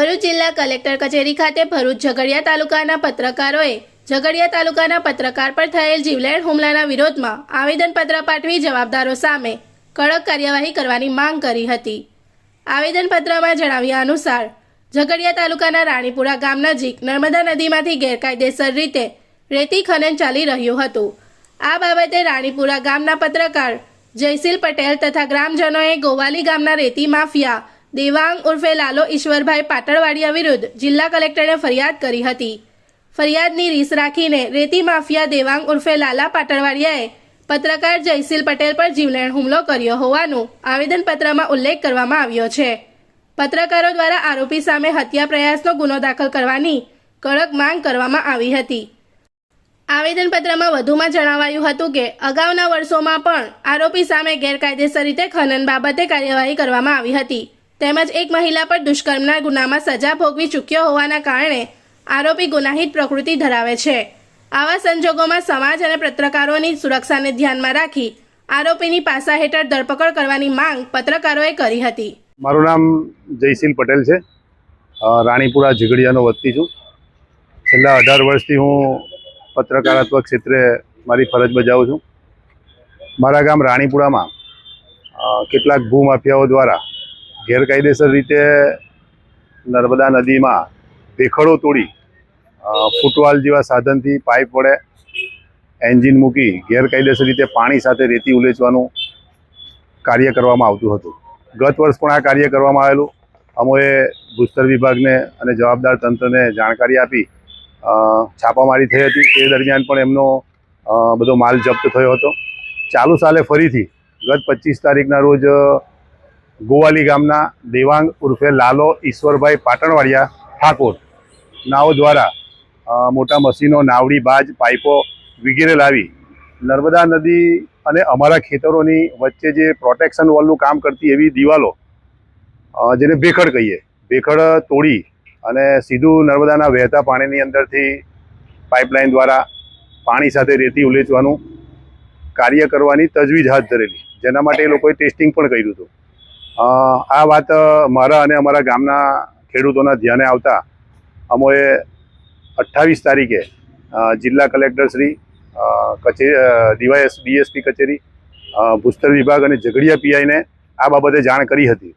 ભરૂચ જિલ્લા કલેક્ટર કચેરી ખાતે ભરૂચ ઝઘડિયા તાલુકાના પત્રકારોએ ઝઘડિયા તાલુકાના પત્રકાર પર થયેલ જીવલેણ હુમલાના વિરોધમાં આવેદનપત્ર પાઠવી જવાબદારો સામે કડક કાર્યવાહી કરવાની માંગ કરી હતી। આવેદનપત્રમાં જણાવ્યા અનુસાર ઝઘડિયા તાલુકાના રાણીપુરા ગામ નજીક નર્મદા નદીમાંથી ગેરકાયદેસર રીતે રેતી ખનન ચાલી રહ્યું હતું। આ બાબતે રાણીપુરા ગામના પત્રકાર જયસીલ પટેલ તથા ગ્રામજનોએ ગોવાલી ગામના રેતી માફિયા દેવાંગ ઉર્ફે લાલો ઈશ્વરભાઈ પાટણવાડિયા વિરુદ્ધ જિલ્લા કલેક્ટરને ફરિયાદ કરી હતી। ફરિયાદની રીસ રાખીને રેતી માફિયા દેવાંગ ઉર્ફે લાલા પાટણવાડિયાએ પત્રકાર જયસીલ પટેલ પર જીવલેણ હુમલો કર્યો હોવાનું આવેદનપત્રમાં ઉલ્લેખ કરવામાં આવ્યો છે। પત્રકારો દ્વારા આરોપી સામે હત્યા પ્રયાસનો ગુનો દાખલ કરવાની કડક માંગ કરવામાં આવી હતી। આવેદનપત્રમાં વધુમાં જણાવાયું હતું કે અગાઉના વર્ષોમાં પણ આરોપી સામે ગેરકાયદેસર રીતે ખનન બાબતે કાર્યવાહી કરવામાં આવી હતી તેમજ એક મહિલા પર દુષ્કર્મના ગુનામાં સજા ભોગવી ચૂક્યો હોવાના કારણે આરોપી ગુનાહિત પ્રકૃતિ ધરાવે છે। આવા સંજોગોમાં સમાજ અને પત્રકારોની સુરક્ષાને ધ્યાનમાં રાખી આરોપીની પાસા હેઠળ ધરપકડ કરવાની માંગ પત્રકારોએ કરી હતી। મારું નામ જયસીલ પટેલ છે। રાણીપુરા ઝઘડિયાનો વતની છું। છેલ્લા 18 વર્ષથી હું પત્રકારત્વ ક્ષેત્રે મારી ફરજ બજાવું છું। મારા ગામ રાણીપુરામાં કેટલાક ભૂમાફિયાઓ દ્વારા ગેરકાયદેસર રીતે નર્મદા નદીમાં ભેખડો તોડી ફૂટવાલ જેવા સાધનથી પાઇપ વડે એન્જિન મૂકી ગેરકાયદેસર રીતે પાણી સાથે રેતી ઉલેચવાનું કાર્ય કરવામાં આવતું હતું। ગત વર્ષ પણ આ કાર્ય કરવામાં આવેલું। અમોએ ભૂસ્તર વિભાગને અને જવાબદાર તંત્રને જાણકારી આપી છાપામારી થઈ હતી। તે દરમિયાન પણ એમનો બધો માલ જપ્ત થયો હતો। ચાલુ સાલે ફરીથી ગત 25 તારીખના રોજ ગોવાલી ગામના દેવાંગ ઉર્ફે લાલો ઈશ્વરભાઈ પાટણવાડિયા ઠાકોર નાઓ દ્વારા મોટા મશીનો, નાવડી, બાજ, પાઇપો વગેરે લાવી નર્મદા નદી અને અમારા ખેતરોની વચ્ચે જે પ્રોટેક્શન વોલનું કામ કરતી એવી દિવાલો જેને ભેખડ કહીએ, ભેખડ તોડી અને સીધું નર્મદાના વહેતા પાણીની અંદરથી પાઇપલાઇન દ્વારા પાણી સાથે રેતી ઉલેચવાનું કાર્ય કરવાની તજવીજ હાથ ધરેલી, જેના માટે એ લોકોએ ટેસ્ટિંગ પણ કર્યું હતું। આ વાત મારા અને અમારા ગામના ખેડૂતોના ધ્યાને આવતા અમોએ 28 તારીખે જિલ્લા કલેક્ટર શ્રી ડીએસપી કચેરી, ભૂસ્તર વિભાગ અને ઝઘડિયા પીઆઈને આ બાબતે જાણ કરી હતી।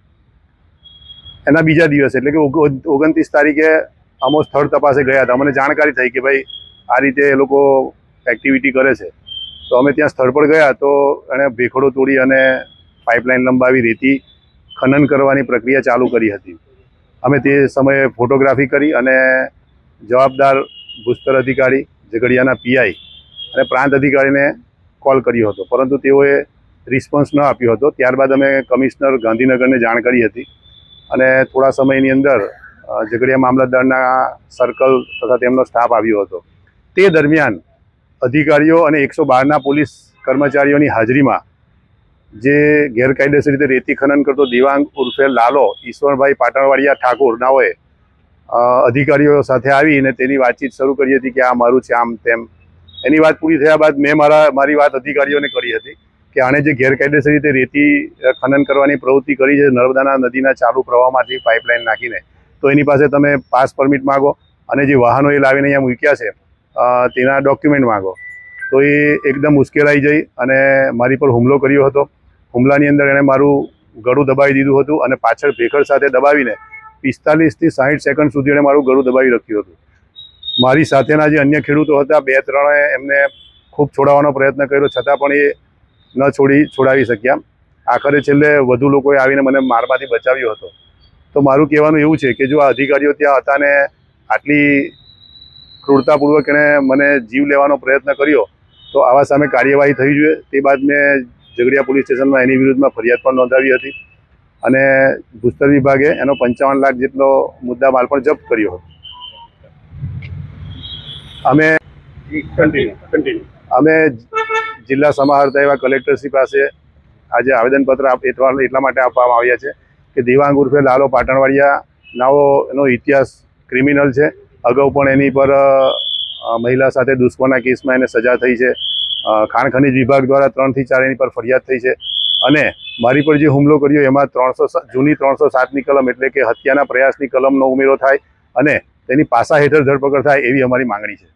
એના બીજા દિવસે એટલે કે 29 તારીખે અમો સ્થળ તપાસે ગયા હતા। અમને જાણકારી થઈ કે ભાઈ આ રીતે એ લોકો એક્ટિવિટી કરે છે, તો અમે ત્યાં સ્થળ પર ગયા તો એણે ભેખડો તોડી અને પાઇપલાઇન લંબાવી રેતી ખનન કરવાની પ્રક્રિયા ચાલુ કરી હતી। અમે તે સમયે ફોટોગ્રાફી કરી અને જવાબદાર ભૂસ્તર અધિકારી, ઝઘડિયાના પીઆઈ અને પ્રાંત અધિકારીને કોલ કર્યો હતો, પરંતુ તેઓએ રિસ્પોન્સ ન આપ્યો હતો। ત્યારબાદ અમે કમિશનર ગાંધીનગરને જાણ કરી હતી અને થોડા સમયની અંદર ઝઘડિયા મામલતદારના સર્કલ તથા તેમનો સ્ટાફ આવ્યો હતો। તે દરમિયાન અધિકારીઓ અને 112ના પોલીસ કર્મચારીઓની હાજરીમાં જે ગેરકાયદેસર રીતે રેતી ખનન કરતો દેવાંગ ઉર્ફે લાલો ઈશ્વરભાઈ પાટણવાડિયા ઠાકોર નાઓએ અધિકારીઓ સાથે આવીને તેની વાતચીત શરૂ કરી હતી કે આ મારું છે, આમ તેમ। એની વાત પૂરી થયા બાદ મેં મારી વાત અધિકારીઓને કરી હતી કે આણે જે ગેરકાયદેસર રીતે રેતી ખનન કરવાની પ્રવૃત્તિ કરી છે નર્મદાના નદીના ચાલુ પ્રવાહમાંથી પાઇપલાઇન નાખીને, તો એની પાસે તમે પાસ પરમિટ માગો અને જે વાહનો એ લાવીને અહીંયા મૂક્યા છે તેના ડોક્યુમેન્ટ માગો। તો એ એકદમ મુશ્કેલાઈ જઈ અને મારી પર હુમલો કર્યો હતો। હુમલાની અંદર એણે મારું ગળું દબાવી દીધું હતું અને પાછળ ભેખડ સાથે દબાવીને 45 થી 60 સેકન્ડ સુધી એણે મારું ગળું દબાવી રાખ્યું હતું। મારી સાથેના જે અન્ય ખેડૂતો હતા 2-3એ એમને ખૂબ છોડાવવાનો પ્રયત્ન કર્યો, છતાં પણ એ ન છોડાવી શક્યા। આખરે છેલ્લે વધુ લોકોએ આવીને મને મારમાંથી બચાવ્યો હતો। તો મારું કહેવાનું એવું છે કે જો આ અધિકારીઓ ત્યાં હતા ને આટલી ક્રૂરતાપૂર્વક એણે મને જીવ લેવાનો પ્રયત્ન કર્યો તો આવા સામે કાર્યવાહી થવી જોઈએ। તે બાદ મેં ઝઘડિયા પોલીસ સ્ટેશનમાં એની વિરુદ્ધમાં ફરિયાદ પણ નોંધાવી હતી અને ભૂસ્તર વિભાગે એનો 55 લાખ જેટલો મુદ્દા માલ પણ જપ્ત કર્યો હતો। અમે જિલ્લા સમાહર્તા એવા કલેક્ટરશ્રી પાસે આજે આવેદનપત્ર એટલા માટે આપવામાં આવ્યા છે કે દેવાંગ ઉર્ફે લાલો પાટણવાડિયા નાઓનો ઇતિહાસ ક્રિમિનલ છે। અગાઉ પણ એની પર મહિલા સાથે દુષ્કર્મના કેસમાં એને સજા થઈ છે। ખાણ ખનીજ વિભાગ દ્વારા 3 થી 4 એની પર ફરિયાદ થઈ છે। અને મારી પર જે હુમલો કર્યો એમાં જૂની 307ની કલમ એટલે કે હત્યાના પ્રયાસની કલમનો ઉમેરો થાય અને તેની પાસા હેઠળ ધરપકડ થાય એવી અમારી માંગણી છે।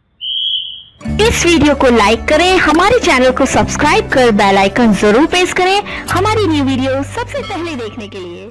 इस वीडियो को लाइक करें, हमारे चैनल को सब्सक्राइब कर बेल आइकन जरूर प्रेस करें हमारी न्यू वीडियो सबसे पहले देखने के लिए।